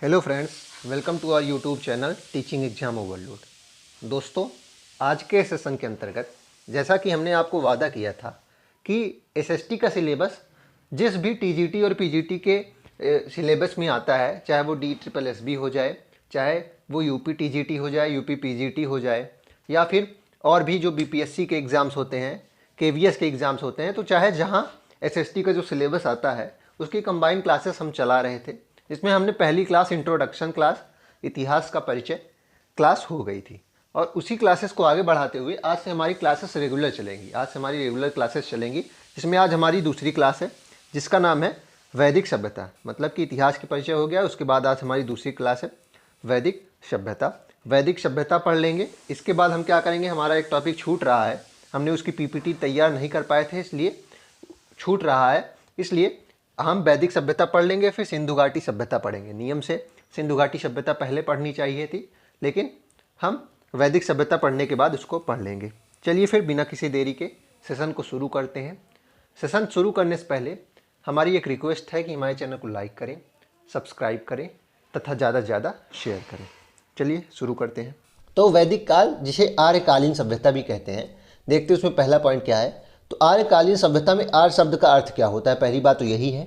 Hello friends, welcome to our YouTube channel teaching exam overload. दोस्तों, आज के session के अंतर्गत जैसा कि हमने आपको वादा किया था कि एसएसटी का सिलेबस जिस भी टीजीटी और पीजीटी के सिलेबस में आता है, चाहे वो DSSB हो जाए, चाहे वो यूपी टीजीटी हो जाए, यूपी पीजीटी हो जाए, या फिर और भी जो बीपीएससी के एग्ज़ाम्स होते हैं, केवीएस के एग्ज़ाम्स होते हैं, तो चाहे जहाँ एसएसटी का जो सिलेबस आता है उसकी कंबाइंड क्लासेस हम चला रहे थे, जिसमें हमने पहली क्लास इंट्रोडक्शन क्लास, इतिहास का परिचय क्लास हो गई थी। और उसी क्लासेस को आगे बढ़ाते हुए आज से हमारी क्लासेस रेगुलर चलेंगी। आज से हमारी रेगुलर क्लासेस चलेंगी, जिसमें आज हमारी दूसरी क्लास है जिसका नाम है वैदिक सभ्यता। मतलब कि इतिहास के परिचय हो गया, उसके बाद आज हमारी दूसरी क्लास है वैदिक सभ्यता। वैदिक सभ्यता पढ़ लेंगे। इसके बाद हम क्या करेंगे, हमारा एक टॉपिक छूट रहा है, हमने उसकी पीपीटी तैयार नहीं कर पाए थे, इसलिए छूट रहा है, इसलिए हम वैदिक सभ्यता पढ़ लेंगे। फिर सिंधु घाटी सभ्यता पढ़ेंगे। नियम से सिंधु घाटी सभ्यता पहले पढ़नी चाहिए थी, लेकिन हम वैदिक सभ्यता पढ़ने के बाद उसको पढ़ लेंगे। चलिए फिर बिना किसी देरी के सेशन को शुरू करते हैं। सेशन शुरू करने से पहले हमारी एक रिक्वेस्ट है कि हमारे चैनल को लाइक करें, सब्सक्राइब करें तथा ज़्यादा से ज़्यादा शेयर करें। चलिए शुरू करते हैं। तो वैदिक काल, जिसे आर्यकालीन सभ्यता भी कहते हैं, देखते हैं उसमें पहला पॉइंट क्या है। तो आर्यकालीन सभ्यता में आर्य शब्द का अर्थ क्या होता है। पहली बात तो यही है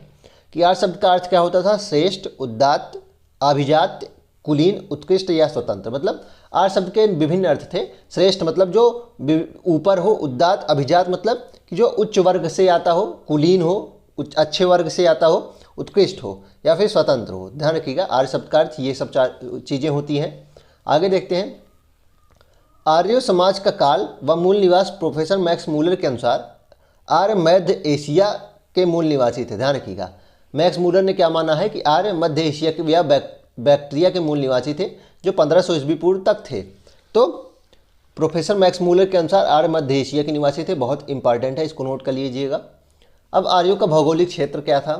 कि आर्य शब्द का अर्थ क्या होता था, श्रेष्ठ, उदात्त, अभिजात, कुलीन, उत्कृष्ट या स्वतंत्र। मतलब आर्य शब्द के विभिन्न अर्थ थे। श्रेष्ठ मतलब जो ऊपर हो, उदात्त, अभिजात मतलब कि जो उच्च वर्ग से आता हो, कुलीन हो, अच्छे वर्ग से आता हो, उत्कृष्ट हो, या फिर स्वतंत्र हो। ध्यान रखिएगा, आर्य शब्द का अर्थ ये सब चार चीज़ें होती हैं। आगे देखते हैं। आर्य समाज का काल व मूल निवास प्रोफेसर मैक्स मूलर के अनुसार आर्य मध्य एशिया के मूल निवासी थे। ध्यान रखिएगा, मैक्स मूलर ने क्या माना है कि आर्य मध्य एशिया के या बैक्ट्रिया के मूल निवासी थे, जो 1500 ईस्वी पूर्व तक थे। तो प्रोफेसर मैक्स मूलर के अनुसार आर्य मध्य एशिया के निवासी थे। बहुत इंपॉर्टेंट है, इसको नोट कर लीजिएगा। अब आर्यों का भौगोलिक क्षेत्र क्या था।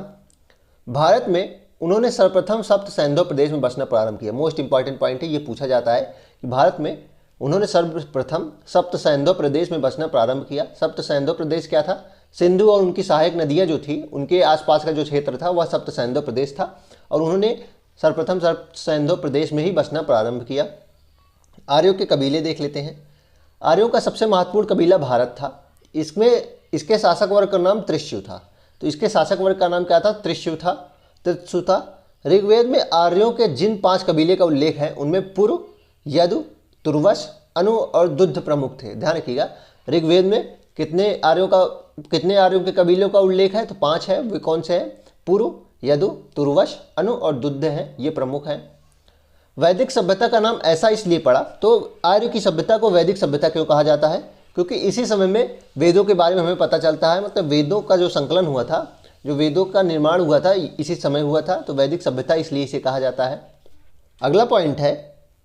भारत में उन्होंने सर्वप्रथम सप्त सैंधव प्रदेश में बसना प्रारंभ किया। मोस्ट इंपॉर्टेंट पॉइंट है, ये पूछा जाता है कि भारत में उन्होंने सर्वप्रथम सप्त सैंधव प्रदेश में बसना प्रारंभ किया। सप्त सैंधव प्रदेश क्या था, सिंधु और उनकी सहायक नदियां जो थी उनके आसपास का जो क्षेत्र था वह सप्त सैंधव प्रदेश था, और उन्होंने सर्वप्रथम सप्त सैंधव प्रदेश में ही बसना प्रारंभ किया। आर्यों के कबीले देख लेते हैं। आर्यों का सबसे महत्वपूर्ण कबीला भारत था। इसके शासक वर्ग का नाम त्रिशु था। तो इसके शासक वर्ग का नाम क्या था, त्रिशु था। ऋग्वेद में आर्यों के जिन 5 कबीले का उल्लेख है उनमें पुरु, यदु, तुर्वश, अनु और दुद्ध प्रमुख थे। ध्यान रखिएगा, ऋग्वेद में कितने आर्यों के कबीलों का उल्लेख है, तो 5 है। वे कौन से हैं, पुरु, यदु, तुर्वश, अनु और दुद्ध हैं, ये प्रमुख हैं। वैदिक सभ्यता का नाम ऐसा इसलिए पड़ा, तो आर्य की सभ्यता को वैदिक सभ्यता क्यों कहा जाता है, क्योंकि इसी समय में वेदों के बारे में हमें पता चलता है। मतलब वेदों का जो संकलन हुआ था, जो वेदों का निर्माण हुआ था, इसी समय हुआ था, तो वैदिक सभ्यता इसलिए इसे कहा जाता है। अगला पॉइंट है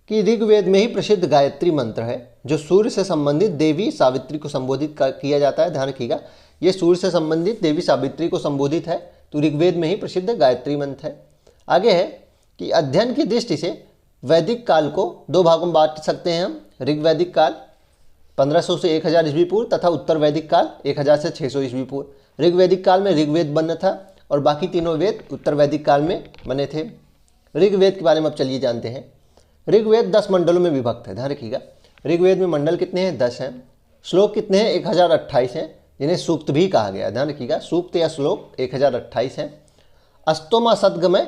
कि ऋग्वेद में ही प्रसिद्ध गायत्री मंत्र है, जो सूर्य से संबंधित देवी सावित्री को संबोधित किया जाता है। ध्यान रखिएगा, ये सूर्य से संबंधित देवी सावित्री को संबोधित है, तो ऋग्वेद में ही प्रसिद्ध गायत्री मंत्र है। आगे है कि अध्ययन की दृष्टि से वैदिक काल को 2 भागों में बांट सकते हैं हम। ऋग्वैदिक काल 1500 से 1000 ईस्वी पूर्व तथा उत्तर वैदिक काल 1000 से 600 ईस्वी पूर्व। ऋग्वैदिक काल में ऋग्वेद बना था और बाकी तीनों वेद उत्तर वैदिक काल में बने थे। ऋग्वेद के बारे में अब चलिए जानते हैं। ऋग्वेद 10 मंडलों में विभक्त है। ध्यान रखिएगा, ऋग्वेद में मंडल कितने हैं, 10 हैं। श्लोक कितने हैं, 1028 हैं, जिन्हें सूक्त भी कहा गया है। ध्यान रखिएगा, सूक्त या श्लोक 1028 हैं। अस्तोमा सद्गमय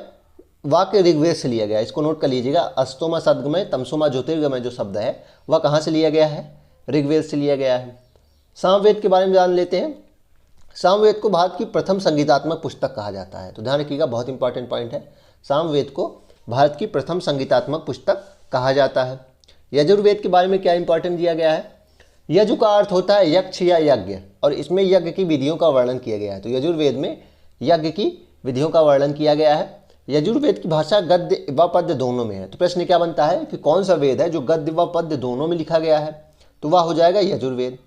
वाक्य ऋग्वेद से लिया गया है, इसको नोट कर लीजिएगा। अस्तोमा सद्गमय, तमसोमा ज्योतिर्गमय जो शब्द है वह कहाँ से लिया गया है, ऋग्वेद से लिया गया है। सामवेद के बारे में जान लेते हैं। सामवेद को भारत की प्रथम संगीतात्मक पुस्तक कहा जाता है। तो ध्यान रखिएगा, बहुत इंपॉर्टेंट पॉइंट है। सामवेद को भारत की प्रथम संगीतात्मक पुस्तक कहा जाता है। यजुर्वेद के बारे में क्या इंपॉर्टेंट दिया गया है। यजु का अर्थ होता है यक्ष या यज्ञ, और इसमें यज्ञ की विधियों का वर्णन किया गया है। तो यजुर्वेद में यज्ञ की विधियों का वर्णन किया गया है। यजुर्वेद की भाषा गद्य व पद्य दोनों में है। तो प्रश्न क्या बनता है कि कौन सा वेद है जो गद्य व पद्य दोनों में लिखा गया है, तो वह हो जाएगा यजुर्वेद।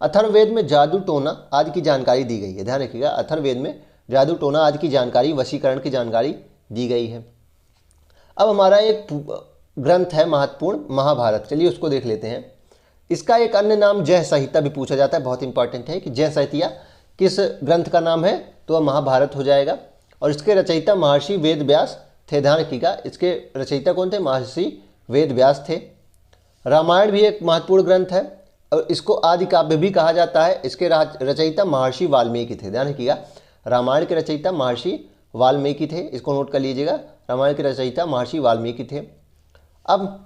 अथर्ववेद में जादू टोना आदि की जानकारी दी गई है। ध्यान रखिएगा, अथर्ववेद में जादू टोना आदि की जानकारी, वशीकरण की जानकारी दी गई है। अब हमारा एक ग्रंथ है महत्वपूर्ण, महाभारत। चलिए उसको देख लेते हैं। इसका एक अन्य नाम जय संहिता भी पूछा जाता है। बहुत इंपॉर्टेंट है कि जय संहिता किस ग्रंथ का नाम है, तो वह महाभारत हो जाएगा। और इसके रचयिता महर्षि वेद व्यास थे, ध्यान रखिएगा। इसके रचयिता कौन थे? महर्षि वेद व्यास थे। रामायण भी एक महत्वपूर्ण ग्रंथ है और इसको आदि काव्य भी कहा जाता है। इसके रचयिता महर्षि वाल्मीकि थे, ध्यान रखिएगा। रामायण के रचयिता महर्षि वाल्मीकि थे, इसको नोट कर लीजिएगा। रामायण के रचयिता महर्षि वाल्मीकि थे। अब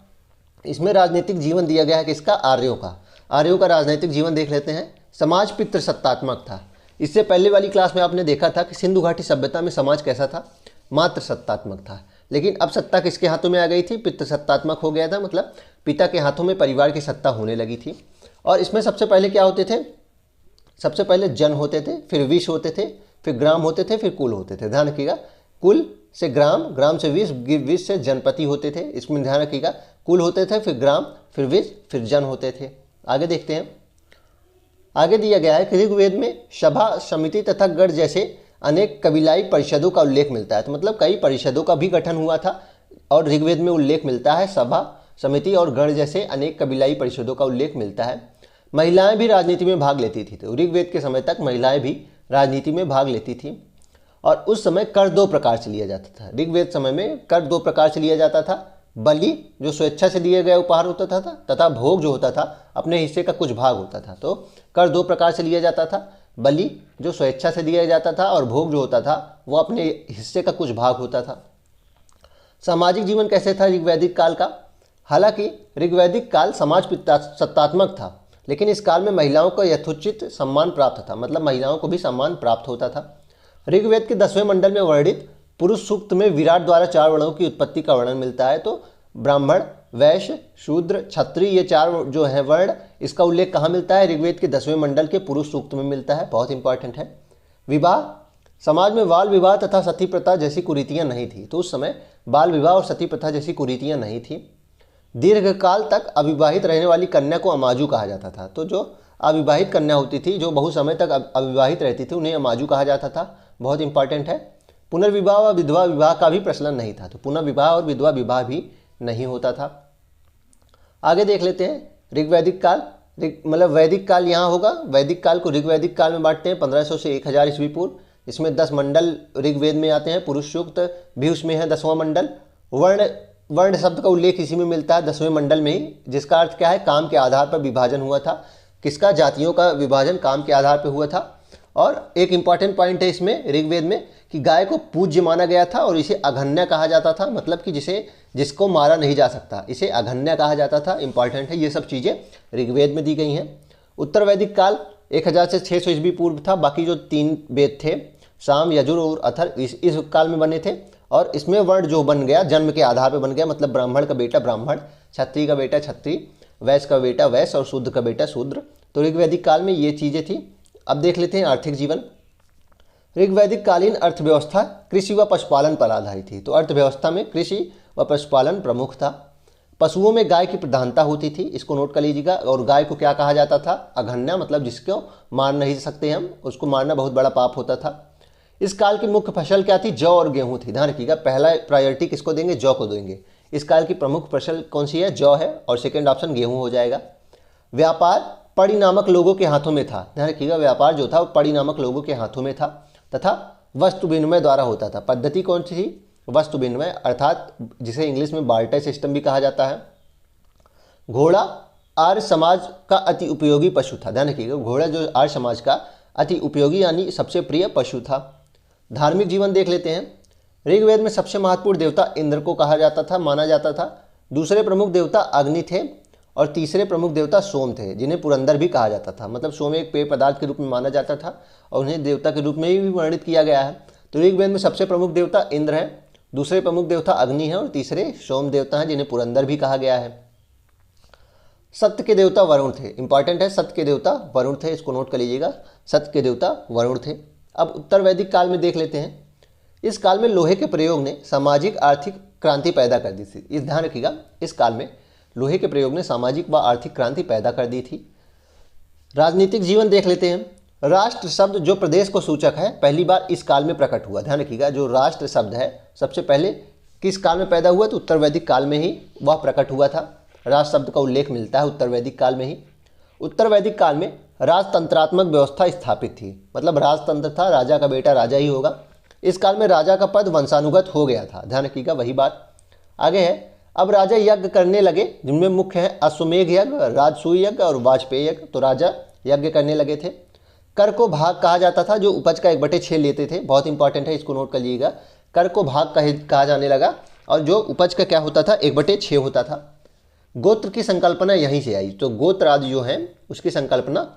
इसमें राजनीतिक जीवन दिया गया है किसका? आर्यों का। आर्यों का राजनीतिक जीवन देख लेते हैं। समाज पितृसत्तात्मक था। इससे पहले वाली क्लास में आपने देखा था कि सिंधु घाटी सभ्यता में समाज कैसा था? मात्र सत्तात्मक था। लेकिन अब सत्ता किसके हाथों में आ गई थी? पितृसत्तात्मक हो गया था, मतलब पिता के हाथों में परिवार की सत्ता होने लगी थी। और इसमें सबसे पहले क्या होते थे? सबसे पहले जन होते थे, फिर विष होते थे, फिर ग्राम होते थे, फिर कुल होते थे। ध्यान रखिएगा, कुल से ग्राम, ग्राम से विष, विष से जनपति होते थे। इसमें ध्यान रखिएगा, कुल होते थे, फिर ग्राम, फिर विष, फिर जन होते थे। आगे देखते हैं। आगे दिया गया है कि ऋग्वेद में सभा, समिति तथा गण जैसे अनेक कबीलाई परिषदों का उल्लेख मिलता है। तो मतलब कई परिषदों का भी गठन हुआ था और ऋग्वेद में उल्लेख मिलता है। सभा, समिति और गण जैसे अनेक कबीलाई परिषदों का उल्लेख मिलता है। महिलाएं भी राजनीति में भाग लेती थी। तो ऋग्वेद के समय तक महिलाएं भी राजनीति में भाग लेती थी। और उस समय कर दो प्रकार से लिया जाता था। ऋग्वेद समय में कर दो प्रकार से लिया जाता था। बलि जो स्वेच्छा से दिए गए उपहार होता था तथा भोग जो होता था अपने हिस्से का कुछ भाग होता था। तो कर दो प्रकार से लिया जाता था। बलि जो स्वेच्छा से दिया जाता था और भोग जो होता था वो अपने हिस्से का कुछ भाग होता था। सामाजिक जीवन कैसे था ऋग्वैदिक काल का? हालांकि ऋग्वैदिक काल समाज सत्तात्मक था, लेकिन इस काल में महिलाओं को यथोचित सम्मान प्राप्त था, मतलब महिलाओं को भी सम्मान प्राप्त होता था। ऋग्वेद के 10वें मंडल में वर्णित पुरुष सूक्त में विराट द्वारा 4 वर्णों की उत्पत्ति का वर्णन मिलता है। तो ब्राह्मण, वैश्य, शूद्र, क्षत्रिय, ये 4 जो है वर्ण, इसका उल्लेख कहाँ मिलता है? ऋग्वेद के 10वें मंडल के पुरुष सूक्त में मिलता है। बहुत इंपॉर्टेंट है। विवाह, समाज में बाल विवाह तथा सती प्रथा जैसी कुरीतियाँ नहीं थी। तो उस समय बाल विवाह और सती प्रथा जैसी कुरीतियाँ नहीं थी। दीर्घकाल तक अविवाहित रहने वाली कन्या को अमाजू कहा जाता था। तो जो अविवाहित कन्या होती थी, जो बहुत समय तक अविवाहित रहती थी, उन्हें अमाजू कहा जाता था। बहुत इंपॉर्टेंट है। पुनर्विवाह व विधवा विवाह का भी प्रचलन नहीं था। तो पुनर्विवाह और विधवा विवाह भी नहीं होता था। आगे देख लेते हैं ऋग्वैदिक काल। मतलब वैदिक काल यहाँ होगा। वैदिक काल को ऋग्वैदिक काल में बांटते हैं 1500 से 1000 ईस्वी पूर्व। इसमें 10 मंडल ऋग्वेद में आते हैं। पुरुष सूक्त भी उसमें है 10वां मंडल। वर्ण शब्द का उल्लेख इसी में मिलता है 10वें मंडल में ही, जिसका अर्थ क्या है? काम के आधार पर विभाजन हुआ था। किसका? जातियों का विभाजन काम के आधार पर हुआ था। और एक इंपॉर्टेंट पॉइंट है इसमें ऋग्वेद में कि गाय को पूज्य माना गया था और इसे अघन्य कहा जाता था, मतलब कि जिसको मारा नहीं जा सकता, इसे अघन्य कहा जाता था। इंपॉर्टेंट है, ये सब चीज़ें ऋग्वेद में दी गई हैं। उत्तर वैदिक काल 1000 से 600 ईस्वी पूर्व था। बाकी जो 3 वेद थे, साम, यजुर और अथर्व, इस काल में बने थे। और इसमें वर्ण जो बन गया जन्म के आधार पर बन गया, मतलब ब्राह्मण का बेटा ब्राह्मण, क्षत्रिय का बेटा क्षत्रिय, वैश्य का बेटा वैश्य और शूद्र का बेटा शूद्र। तो ऋग्वैदिक काल में ये चीज़ें थी। अब देख लेते हैं आर्थिक जीवन। ऋग्वैदिक कालीन अर्थव्यवस्था कृषि व पशुपालन पर आधारित थी। तो अर्थव्यवस्था में कृषि व पशुपालन प्रमुख था। पशुओं में गाय की प्रधानता होती थी, इसको नोट कर लीजिएगा। और गाय को क्या कहा जाता था? अघन्या, मतलब जिसको मार नहीं सकते हम, उसको मारना बहुत बड़ा पाप होता था। इस काल की मुख्य फसल क्या थी? जौ और गेहूं थी। ध्यान रखिएगा, पहला प्रायोरिटी किसको देंगे? जौ को देंगे। इस काल की प्रमुख फसल कौन सी है? जौ है। और सेकेंड ऑप्शन गेहूं हो जाएगा। व्यापार पड़ी नामक लोगों के हाथों में था। ध्यान रखिएगा, व्यापार जो था वो पड़ी नामक लोगों के हाथों में था तथा वस्तु विनिमय द्वारा होता था। पद्धति कौन सी थी? वस्तु विनिमय, अर्थात जिसे इंग्लिश में बार्टर सिस्टम भी कहा जाता है। घोड़ा आर्य समाज का अति उपयोगी पशु था। ध्यान रखिएगा, घोड़ा जो आर्य समाज का अति उपयोगी यानी सबसे प्रिय पशु था। धार्मिक जीवन देख लेते हैं। ऋग्वेद में सबसे महत्वपूर्ण देवता इंद्र को कहा जाता था, माना जाता था। दूसरे प्रमुख देवता अग्नि थे और तीसरे प्रमुख देवता सोम थे, जिन्हें पुरंदर भी कहा जाता था। मतलब सोम एक पेय पदार्थ के रूप में माना जाता था और उन्हें देवता के रूप में भी वर्णित किया गया है। तो ऋग्वेद में सबसे प्रमुख देवता इंद्र है, दूसरे प्रमुख देवता अग्नि है और तीसरे सोम देवता हैं, जिन्हें पुरंदर भी कहा गया है। सत्य के देवता वरुण थे। इंपॉर्टेंट है, सत्य के देवता वरुण थे, इसको नोट कर लीजिएगा। सत्य के देवता वरुण थे। अब उत्तर वैदिक काल में देख लेते हैं। इस काल में लोहे के प्रयोग ने सामाजिक आर्थिक क्रांति पैदा कर दी थी। इस ध्यान रखिएगा, इस काल में लोहे के प्रयोग ने सामाजिक व आर्थिक क्रांति पैदा कर दी थी। राजनीतिक जीवन देख लेते हैं। राष्ट्र शब्द जो प्रदेश को सूचक है, पहली बार इस काल में प्रकट हुआ। ध्यान रखिएगा, जो राष्ट्र शब्द है सबसे पहले किस काल में पैदा हुआ? तो उत्तर वैदिक काल में ही वह प्रकट हुआ था। राष्ट्र शब्द का उल्लेख मिलता है उत्तर वैदिक काल में ही। उत्तर वैदिक काल में राजतंत्रात्मक व्यवस्था स्थापित थी, मतलब राजतंत्र था, राजा का बेटा राजा ही होगा। इस काल में राजा का पद वंशानुगत हो गया था। ध्यान रखिएगा, वही बात आगे है। अब राजा यज्ञ करने लगे, जिनमें मुख्य है अश्वमेघ यज्ञ, राजसूय यज्ञ और वाजपेयी यज्ञ। तो राजा यज्ञ करने लगे थे। कर को भाग कहा जाता था, जो उपज का 1/6 लेते थे। बहुत इंपॉर्टेंट है, इसको नोट कर लीजिएगा। कर को भाग कहा जाने लगा और जो उपज का क्या होता था, 1/6 होता था। गोत्र की संकल्पना यहीं से आई। तो गोत्र आदि जो है उसकी संकल्पना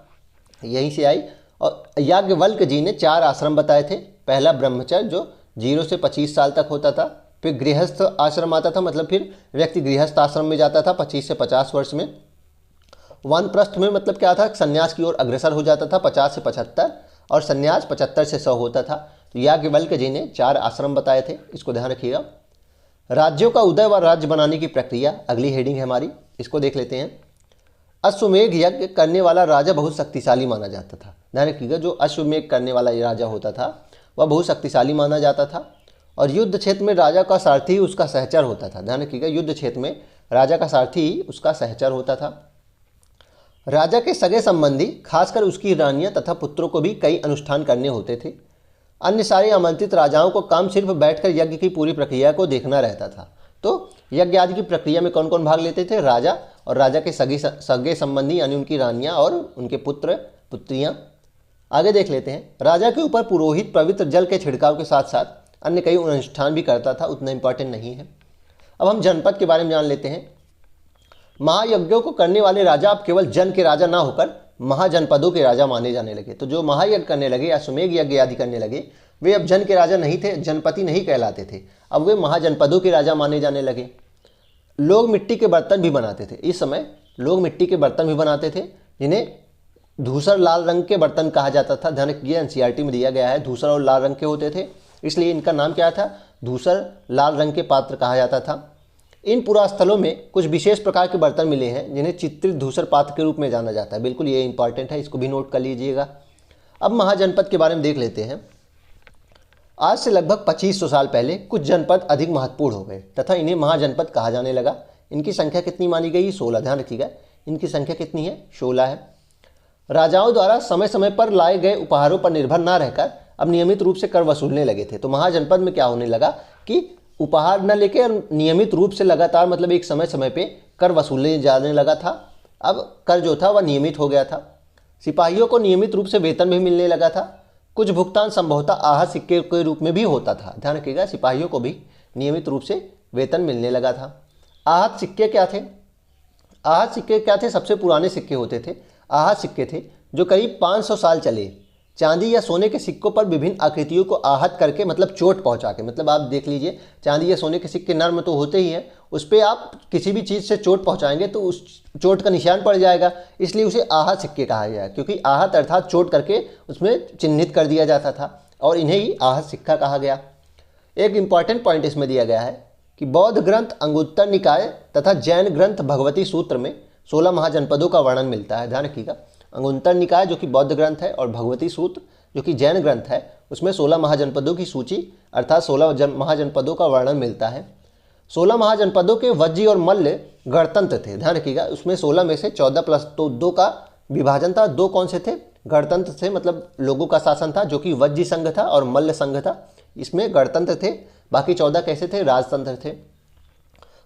यहीं से आई। और याज्ञवल्क्य जी ने 4 आश्रम बताए थे। पहला ब्रह्मचर्य, जो 0 से 25 साल तक होता था। फिर गृहस्थ आश्रम आता था, मतलब फिर व्यक्ति गृहस्थ आश्रम में जाता था 25 से 50 वर्ष में। वानप्रस्थ में मतलब क्या था, संन्यास की ओर अग्रसर हो जाता था 50 से 75, और संन्यास 75 से 100 होता था। तो याज्ञवल्क्य जी ने 4 आश्रम बताए थे, इसको ध्यान रखिएगा। राज्यों का उदय व राज्य बनाने की प्रक्रिया, अगली हेडिंग है हमारी, इसको देख लेते हैं। अश्वमेघ यज्ञ करने वाला राजा बहुत शक्तिशाली माना जाता था। ध्यान रखिएगा, जो अश्वमेघ करने वाला राजा होता था वह बहुत शक्तिशाली माना जाता था। और युद्ध क्षेत्र में राजा का सारथी ही उसका सहचर होता था। ध्यान रखिएगा, युद्ध क्षेत्र में राजा का सारथी ही उसका सहचर होता था। राजा के सगे संबंधी, खासकर उसकी रानियां तथा पुत्रों को भी कई अनुष्ठान करने होते थे। अन्य सारे आमंत्रित राजाओं को काम सिर्फ बैठकर यज्ञ की पूरी प्रक्रिया को देखना रहता था। तो यज्ञ आदि की प्रक्रिया में कौन कौन भाग लेते थे, राजा और राजा के सगे संबंधी यानी उनकी रानियां और उनके पुत्र पुत्रियां। आगे देख लेते हैं। राजा के ऊपर पुरोहित पवित्र जल के छिड़काव के साथ साथ अन्य कई अनुष्ठान भी करता था, उतना इंपॉर्टेंट नहीं है। अब हम जनपद के बारे में जान लेते हैं। महायज्ञों को करने वाले राजा अब केवल जन के राजा ना होकर महाजनपदों के राजा माने जाने लगे। तो जो महायज्ञ करने लगे, अश्वमेघ यज्ञ आदि करने लगे, वे अब जन के राजा नहीं थे, जनपति नहीं कहलाते थे, अब वे महाजनपदों के राजा माने जाने लगे। लोग मिट्टी के बर्तन भी बनाते थे। इस समय लोग मिट्टी के बर्तन भी बनाते थे, जिन्हें धूसर लाल रंग के बर्तन कहा जाता था। ध्यान रखिए, एनसीईआरटी में दिया गया है, धूसर और लाल रंग के होते थे, इसलिए इनका नाम क्या था, धूसर लाल रंग के पात्र कहा जाता था। इन पुरास्थलों में कुछ विशेष प्रकार के बर्तन मिले हैं, जिन्हें चित्रित धूसर पात्र के रूप में जाना जाता है। बिल्कुल ये इंपॉर्टेंट है, इसको भी नोट कर लीजिएगा। अब महाजनपद के बारे में देख लेते हैं। आज से लगभग 2500 साल पहले कुछ जनपद अधिक महत्वपूर्ण हो गए तथा इन्हें महाजनपद कहा जाने लगा। इनकी संख्या कितनी मानी गई, 16। ध्यान रखिएगा, इनकी संख्या कितनी है, 16 है। राजाओं द्वारा समय समय पर लाए गए उपहारों पर निर्भर न रहकर अब नियमित रूप से कर वसूलने लगे थे। तो महाजनपद में क्या होने लगा कि उपहार न लेके नियमित रूप से लगातार, मतलब एक समय समय पे कर वसूलने जाने लगा था। अब कर जो था वह नियमित हो गया था। सिपाहियों को नियमित रूप से वेतन भी मिलने लगा था। कुछ भुगतान संभवतः आहत सिक्के के रूप में भी होता था। ध्यान रखिएगा, सिपाहियों को भी नियमित रूप से वेतन मिलने लगा था। आहत सिक्के क्या थे, आहत सिक्के क्या थे, सबसे पुराने सिक्के होते थे। आहत सिक्के थे जो करीब 500 साल चले। चांदी या सोने के सिक्कों पर विभिन्न आकृतियों को आहत करके, मतलब चोट पहुंचा के, मतलब आप देख लीजिए, चांदी या सोने के सिक्के नर्म तो होते ही हैं, उस पर आप किसी भी चीज़ से चोट पहुंचाएंगे तो उस चोट का निशान पड़ जाएगा, इसलिए उसे आहत सिक्के कहा गया। क्योंकि आहत अर्थात चोट करके उसमें चिन्हित कर दिया जाता था और इन्हें ही आहत सिक्का कहा गया। एक इंपॉर्टेंट पॉइंट इसमें दिया गया है कि बौद्ध ग्रंथ अंगुत्तर निकाय तथा जैन ग्रंथ भगवती सूत्र में 16 महाजनपदों का वर्णन मिलता है। ध्यान रखिएगा, अंगुत्तर निकाय जो कि बौद्ध ग्रंथ है और भगवती सूत्र जो कि जैन ग्रंथ है, उसमें 16 महाजनपदों की सूची अर्थात 16 महाजनपदों का वर्णन मिलता है। 16 महाजनपदों के वज्जी और मल्ल गणतंत्र थे। ध्यान रखिएगा, उसमें 16 में से 14+2 का विभाजन था। 2 कौन से थे, गणतंत्र थे, मतलब लोगों का शासन था, जो कि वज्जी संघ था और मल्ल संघ था, इसमें गणतंत्र थे। बाकी 14 कैसे थे, राजतंत्र थे।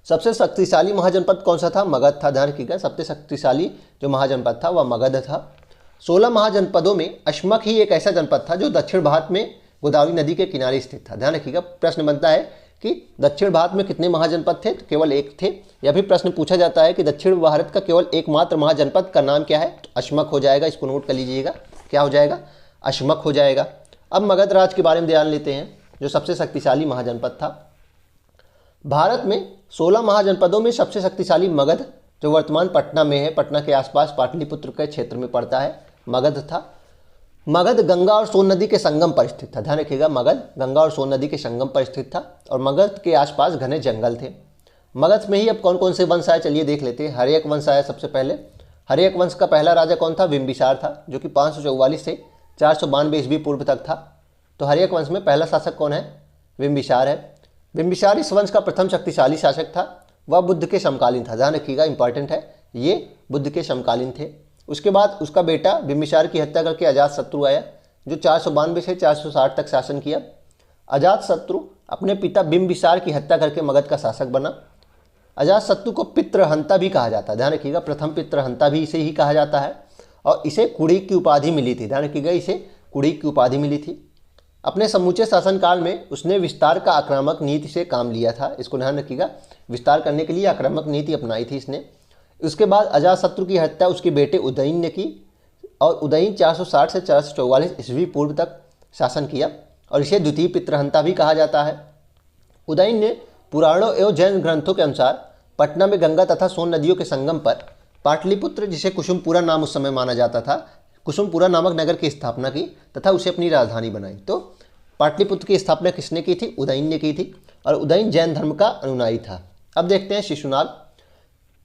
सबसे शक्तिशाली महाजनपद कौन सा था, मगध था। ध्यान रखिएगा, सबसे शक्तिशाली जो महाजनपद था वह मगध था। 16 महाजनपदों में अश्मक ही एक ऐसा जनपद था जो दक्षिण भारत में गोदावरी नदी के किनारे स्थित था। ध्यान रखिएगा, प्रश्न बनता है कि दक्षिण भारत में कितने महाजनपद थे, तो केवल एक थे। या फिर प्रश्न पूछा जाता है कि दक्षिण भारत का केवल एकमात्र महाजनपद का नाम क्या है, तो अश्मक हो जाएगा। इसको नोट कर लीजिएगा, क्या हो जाएगा, अश्मक हो जाएगा। अब मगध राज के बारे में ध्यान लेते हैं, जो सबसे शक्तिशाली महाजनपद था। भारत में 16 महाजनपदों में सबसे शक्तिशाली मगध, जो वर्तमान पटना में है, पटना के आसपास पाटलिपुत्र के क्षेत्र में पड़ता है, मगध था। मगध गंगा और सोन नदी के संगम पर स्थित था। ध्यान रखिएगा, मगध गंगा और सोन नदी के संगम पर स्थित था और मगध के आसपास घने जंगल थे। मगध में ही अब कौन कौन से वंश आए, चलिए देख लेते हैं। हर्यक वंश आया सबसे पहले। हर्यक वंश का पहला राजा कौन था, बिंबिसार था, जो कि 544 से 492 ईस्वी पूर्व तक था। तो हर्यक वंश में पहला शासक कौन है, बिंबिसार है। बिंबिसार इस वंश का प्रथम शक्तिशाली शासक था। वह बुद्ध के समकालीन था। ध्यान रखिएगा, इंपॉर्टेंट है, ये बुद्ध के समकालीन थे। उसके बाद उसका बेटा बिंबिसार की हत्या करके अजातशत्रु आया, जो 492 से 460 तक शासन किया। अजातशत्रु अपने पिता बिंबिसार की हत्या करके मगध का शासक बना। अजातशत्रु को पितृहंता भी कहा जाता है, ध्यान रखिएगा, प्रथम पितृहंता भी इसे ही कहा जाता है। और इसे कुड़ी की उपाधि मिली थी, ध्यान रखिएगा, इसे कुड़ी की उपाधि मिली थी। अपने समूचे शासनकाल में उसने विस्तार का आक्रामक नीति से काम लिया था, इसको ध्यान रखिएगा, विस्तार करने के लिए आक्रामक नीति अपनाई थी इसने। उसके बाद अजातशत्रु की हत्या उसके बेटे उदयन ने की और उदयन 460 से 444 ईस्वी पूर्व तक शासन किया और इसे द्वितीय पितृहंता भी कहा जाता है। उदयन ने पुराणों एवं जैन ग्रंथों के अनुसार पटना में गंगा तथा सोन नदियों के संगम पर पाटलिपुत्र, जिसे कुसुमपुरा नाम उस समय माना जाता था, कुसुमपुरा नामक नगर की स्थापना की तथा उसे अपनी राजधानी बनाई। तो पाटलिपुत्र की स्थापना किसने की थी? उदयन ने की थी और उदयन जैन धर्म का अनुयायी था। अब देखते हैं शिशुनाग।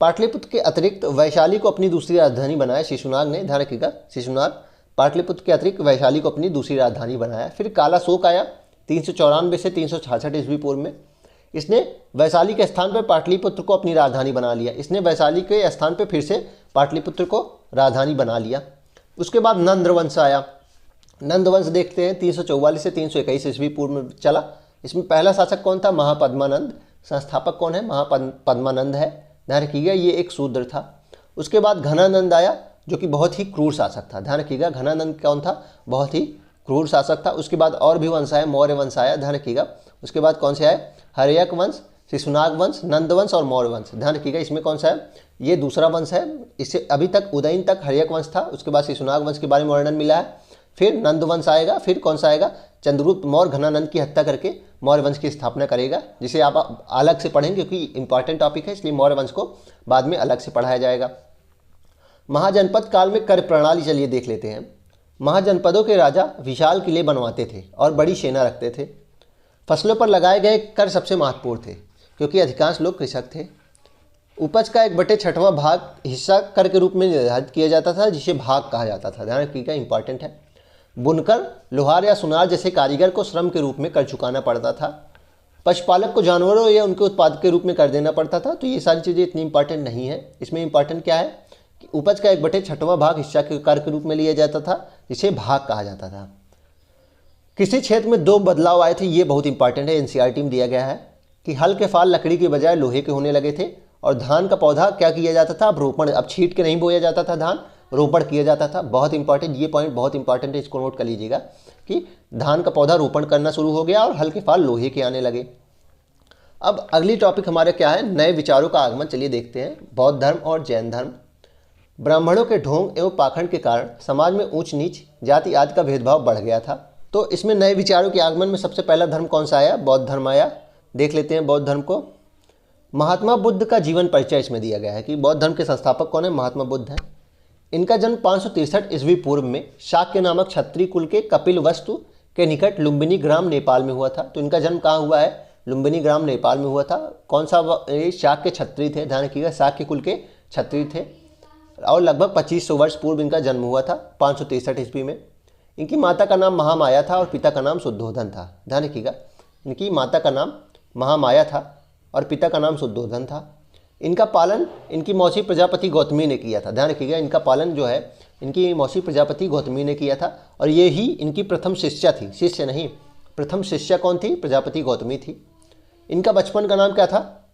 पाटलिपुत्र के अतिरिक्त वैशाली को अपनी दूसरी राजधानी बनाया शिशुनाग ने, ध्यान रखिएगा, शिशुनाग पाटलिपुत्र के अतिरिक्त वैशाली को अपनी दूसरी राजधानी बनाया। फिर काला शोक आया 394 से 366 ईस्वी पूर्व में। इसने वैशाली के स्थान पर पाटलिपुत्र को अपनी राजधानी बना लिया। इसने वैशाली के स्थान पर फिर से पाटलिपुत्र को राजधानी बना लिया। उसके बाद नंद वंश आया। नंद वंश देखते हैं 344 से 321 ईस्वी पूर्व में चला। इसमें पहला शासक कौन था? महापद्मानंद। संस्थापक कौन है? महापद्मानंद है, ध्यान रखिएगा, ये एक शूद्र था। उसके बाद घनानंद आया जो कि बहुत ही क्रूर शासक था, ध्यान रखिएगा, घनानंद कौन था? बहुत ही क्रूर शासक था। उसके बाद और भी वंश आया, मौर्य वंश आया, ध्यान रखिएगा। उसके बाद कौन से आए? हर्यक वंश, शिशुनाग वंश, नंद वंश और मौर्य वंश, ध्यान रखिएगा। इसमें कौन सा है? ये दूसरा वंश है। इससे अभी तक उदयन तक हर्यक वंश था, उसके बाद शिशुनाग वंश के बारे में वर्णन मिला है। फिर नंद वंश आएगा, फिर कौन सा आएगा? चंद्रगुप्त मौर्य घनानंद की हत्या करके मौर्य वंश की स्थापना करेगा, जिसे आप अलग से पढ़ेंगे क्योंकि इंपॉर्टेंट टॉपिक है, इसलिए मौर्य वंश को बाद में अलग से पढ़ाया जाएगा। महाजनपद काल में कर प्रणाली चलिए देख लेते हैं। महाजनपदों के राजा विशाल किले बनवाते थे और बड़ी सेना रखते थे। फसलों पर लगाए गए कर सबसे महत्वपूर्ण थे क्योंकि अधिकांश लोग कृषक थे। उपज का 1/6वां भाग हिस्सा कर के रूप में निर्धारित किया जाता था, जिसे भाग कहा जाता था, ध्यान रखिएगा, इंपॉर्टेंट है। बुनकर, लोहार या सुनार जैसे कारीगर को श्रम के रूप में कर चुकाना पड़ता था। पशुपालक को जानवरों या उनके उत्पाद के रूप में कर देना पड़ता था। तो ये सारी चीज़ें इतनी इंपॉर्टेंट नहीं है। इसमें इंपॉर्टेंट क्या है कि उपज का 1/6वां भाग हिस्सा के कर के रूप में लिया जाता था, जिसे भाग कहा जाता था। कृषि क्षेत्र में 2 बदलाव आए थे, ये बहुत इंपॉर्टेंट है, एनसीईआरटी में दिया गया है कि हल के फाल लकड़ी के बजाय लोहे के होने लगे थे और धान का पौधा क्या किया जाता था? अब रोपण, अब छींट के नहीं बोया जाता था धान, रोपण किया जाता था। बहुत इंपॉर्टेंट, ये पॉइंट बहुत इंपॉर्टेंट है, इसको नोट कर लीजिएगा कि धान का पौधा रोपण करना शुरू हो गया और हल के फाल लोहे के आने लगे। अब अगली टॉपिक हमारे क्या है? नए विचारों का आगमन। चलिए देखते हैं। बौद्ध धर्म और जैन धर्म। ब्राह्मणों के ढोंग एवं पाखंड के कारण समाज में ऊंच नीच, जाति आदि का भेदभाव बढ़ गया था। तो इसमें नए विचारों के आगमन में सबसे पहला धर्म कौन सा आया? बौद्ध धर्म आया। देख लेते हैं बौद्ध धर्म को। महात्मा बुद्ध का जीवन परिचय इसमें दिया गया है कि बौद्ध धर्म के संस्थापक कौन है? महात्मा बुद्ध है। इनका जन्म 563 ईस्वी पूर्व में शाक्य नामक क्षत्रिय कुल के कपिलवस्तु के निकट लुम्बिनी ग्राम नेपाल में हुआ था। तो इनका जन्म कहाँ हुआ है? लुम्बिनी ग्राम नेपाल में हुआ था। कौन सा? शाक्य क्षत्रिय थे, ध्यान रखिएगा, शाक्य कुल के क्षत्रिय थे और लगभग 2500 वर्ष पूर्व इनका जन्म हुआ था, 563 ईस्वी में। इनकी माता का नाम महामाया था और पिता का नाम शुद्धोधन था, ध्यान रखिएगा। इनकी माता का नाम महामाया था और पिता का नाम शुद्धोधन था। इनका पालन इनकी मौसी प्रजापति गौतमी ने किया था, ध्यान रखिएगा। इनका पालन जो है इनकी मौसी प्रजापति गौतमी ने किया था और ये ही इनकी प्रथम शिष्या थी, शिष्य नहीं, प्रथम शिष्या कौन थी? प्रजापति गौतमी थी। इनका बचपन का नाम क्या था?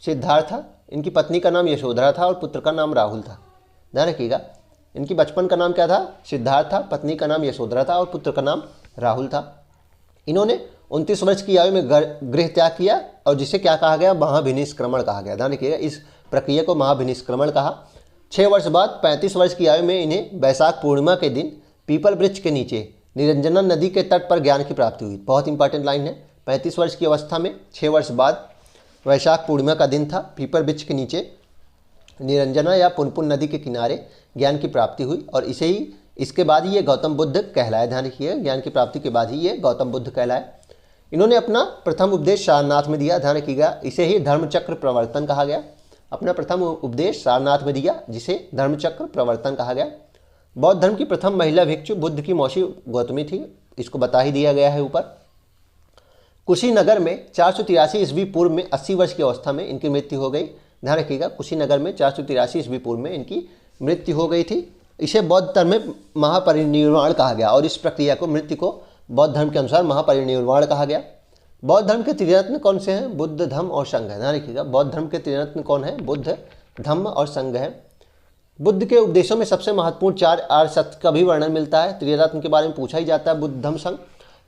सिद्धार्थ था। इनकी पत्नी का नाम यशोधरा था और पुत्र का नाम राहुल था, ध्यान रखिएगा। इनकी बचपन का नाम क्या था? सिद्धार्थ था, पत्नी का नाम यशोधरा था और पुत्र का नाम राहुल था। इन्होंने 29 वर्ष की आयु में गृह त्याग किया और जिसे क्या कहा गया? महाभिनिष्क्रमण कहा गया, ध्यान रखिएगा। इस प्रक्रिया को महाभिनिष्क्रमण कहा। 6 वर्ष बाद 35 वर्ष की आयु में इन्हें वैशाख पूर्णिमा के दिन पीपल वृक्ष के नीचे निरंजना नदी के तट पर ज्ञान की प्राप्ति हुई। बहुत इंपॉर्टेंट लाइन है। 35 वर्ष की अवस्था में 6 वर्ष बाद वैशाख पूर्णिमा का दिन था, पीपल वृक्ष के नीचे निरंजना या पुनपुन नदी के किनारे ज्ञान की प्राप्ति हुई और इसके बाद ही ये गौतम बुद्ध कहलाए, ध्यान रखिए। ज्ञान की प्राप्ति के बाद ही ये गौतम बुद्ध कहलाए। इन्होंने अपना प्रथम उपदेश सारनाथ में दिया, ध्यान रखिएगा। इसे ही धर्मचक्र प्रवर्तन कहा गया। अपना प्रथम उपदेश सारनाथ में दिया, जिसे धर्मचक्र प्रवर्तन कहा गया। बौद्ध धर्म की प्रथम महिला भिक्षु बुद्ध की मौसी गौतमी थी, इसको बता ही दिया गया है ऊपर। कुशीनगर में 483 ईस्वी पूर्व में 80 वर्ष की अवस्था में इनकी मृत्यु हो गई, ध्यान रखिएगा। कुशीनगर में 483 ईस्वी पूर्व में इनकी मृत्यु हो गई थी। इसे बौद्ध धर्म में महापरिनिर्वाण कहा गया और इस प्रक्रिया को, मृत्यु को, बौद्ध धर्म के अनुसार महापरिनिर्वाण कहा गया। बौद्ध धर्म के त्रिरत्न कौन से हैं? बुद्ध, धम्म और संघ है। ध्यान रखिएगा, बौद्ध धर्म के त्रिरत्न कौन है? बुद्ध, धम्म और संघ है। बुद्ध के उपदेशों में सबसे महत्वपूर्ण 4 आर्य सत्य का भी वर्णन मिलता है। त्रिरत्न के बारे में पूछा ही जाता है, बुद्ध, धम्म, संघ।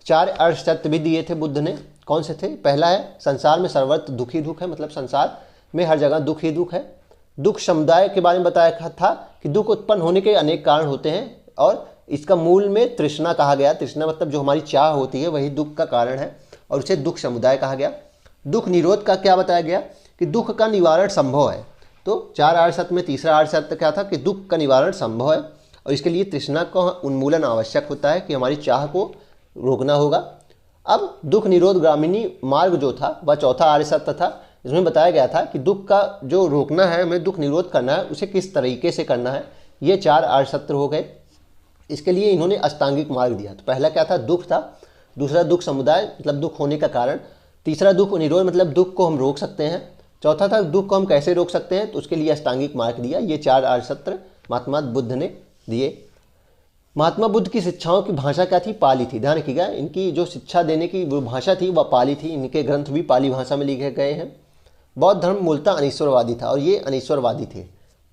4 आर्य सत्य भी दिए थे बुद्ध ने। कौन से थे? पहला है संसार में सर्वत्र दुख ही दुख है, मतलब संसार में हर जगह दुख ही दुख है। दुख समुदाय के बारे में बताया था कि दुख उत्पन्न होने के अनेक कारण होते हैं और इसका मूल में तृष्णा कहा गया। तृष्णा मतलब जो हमारी चाह होती है वही दुख का कारण है और उसे दुख समुदाय कहा गया। दुख निरोध का क्या बताया गया? कि दुख का निवारण संभव है। तो 4 आर्य सत्य में तीसरा आर्य सत्य क्या था? कि दुख का निवारण संभव है और इसके लिए तृष्णा का उन्मूलन आवश्यक होता है, कि हमारी चाह को रोकना होगा। अब दुख निरोध ग्रामीणी मार्ग जो था वह चौथा आर्य सत्य था। इसमें बताया गया था कि दुख का जो रोकना है, हमें दुख निरोध करना है, उसे किस तरीके से करना है। ये 4 आर्य सत्य हो गए। इसके लिए इन्होंने अष्टांगिक मार्ग दिया। तो पहला क्या था? दुख था। दूसरा दुख समुदाय मतलब दुख होने का कारण। तीसरा दुख निरोध मतलब दुख को हम रोक सकते हैं। चौथा था दुख को हम कैसे रोक सकते हैं, तो उसके लिए अष्टांगिक मार्ग दिया। ये 4 आर्य सत्य महात्मा बुद्ध ने दिए। महात्मा बुद्ध की शिक्षाओं की भाषा क्या थी? पाली थी। ध्यान रखिएगा, इनकी जो शिक्षा देने की वो भाषा थी वह पाली थी। इनके ग्रंथ भी पाली भाषा में लिखे गए हैं। बौद्ध धर्म मूलतः अनीश्वरवादी था और ये अनीश्वरवादी थे।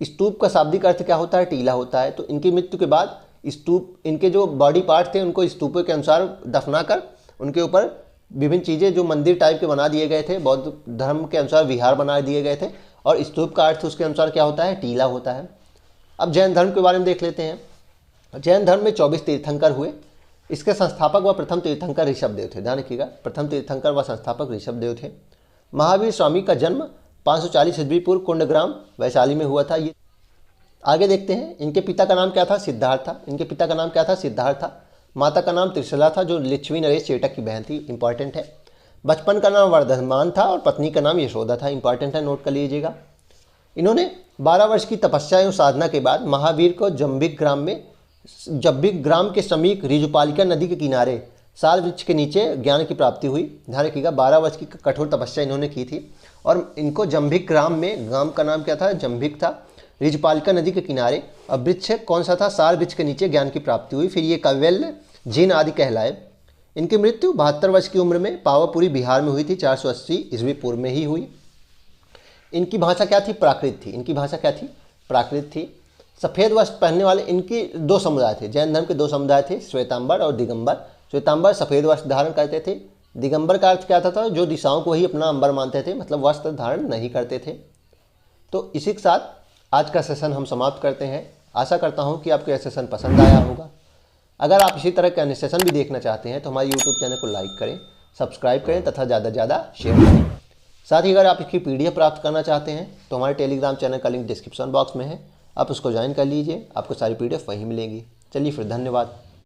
स्तूप का शाब्दिक अर्थ क्या होता है? टीला होता है। तो इनकी मृत्यु के बाद स्तूप, इनके जो बॉडी पार्ट थे उनको स्तूपों के अनुसार दफना कर उनके ऊपर विभिन्न चीज़ें जो मंदिर टाइप के बना दिए गए थे। बौद्ध धर्म के अनुसार विहार बना दिए गए थे और स्तूप का अर्थ उसके अनुसार क्या होता है? टीला होता है। अब जैन धर्म के बारे में देख लेते हैं। जैन धर्म में 24 तीर्थंकर हुए। इसके संस्थापक व प्रथम तीर्थंकर ऋषभदेव थे। ध्यान रखिएगा, प्रथम तीर्थंकर व संस्थापक ऋषभदेव थे। महावीर स्वामी का जन्म 540 ईस्वी पूर्व कुंडग्राम वैशाली में हुआ था। ये आगे देखते हैं। इनके पिता का नाम क्या था? सिद्धार्थ था। इनके पिता का नाम क्या था? सिद्धार्थ था। माता का नाम त्रिशला था, जो लिच्छवी नरेश चेटक की बहन थी। इंपॉर्टेंट है। बचपन का नाम वर्धमान था और पत्नी का नाम यशोदा था। इंपॉर्टेंट है, नोट कर लीजिएगा। इन्होंने 12 वर्ष की तपस्या एवं साधना के बाद महावीर को जंबिक ग्राम के समीप रिजुपालिका नदी के किनारे साल वृक्ष के नीचे ज्ञान की प्राप्ति हुई। ध्यान रखिएगा, 12 वर्ष की कठोर तपस्या इन्होंने की थी और इनको जंबिक ग्राम में, ग्राम का नाम क्या था? जंबिक था, रिजुपालिका नदी के किनारे। और वृक्ष कौन सा था? साल वृक्ष के नीचे ज्ञान की प्राप्ति हुई। फिर ये कव्यल, जिन आदि कहलाए। इनकी मृत्यु 72 वर्ष की उम्र में पावापुरी बिहार में हुई थी। 480 ईस्वी पूर्व में ही हुई। इनकी भाषा क्या थी? प्राकृत थी। इनकी भाषा क्या थी? प्राकृत थी। सफ़ेद वस्त्र पहनने वाले इनके 2 समुदाय थे। जैन धर्म के 2 समुदाय थे, श्वेतांबर और दिगंबर। श्वेतांबर सफ़ेद वस्त्र धारण करते थे। दिगंबर का अर्थ क्या था? जो दिशाओं को ही अपना अंबर मानते थे, मतलब वस्त्र धारण नहीं करते थे। तो इसी के साथ आज का सेशन हम समाप्त करते हैं। आशा करता हूँ कि आपको यह सेशन पसंद आया होगा। अगर आप इसी तरह के अन्य सेशन भी देखना चाहते हैं तो हमारे YouTube चैनल को लाइक करें, सब्सक्राइब करें तथा ज़्यादा से ज़्यादा शेयर करें। साथ ही अगर आप इसकी PDF प्राप्त करना चाहते हैं तो हमारे टेलीग्राम चैनल का लिंक डिस्क्रिप्शन बॉक्स में है, आप उसको ज्वाइन कर लीजिए। आपको सारी PDF वहीं मिलेंगी। चलिए फिर, धन्यवाद।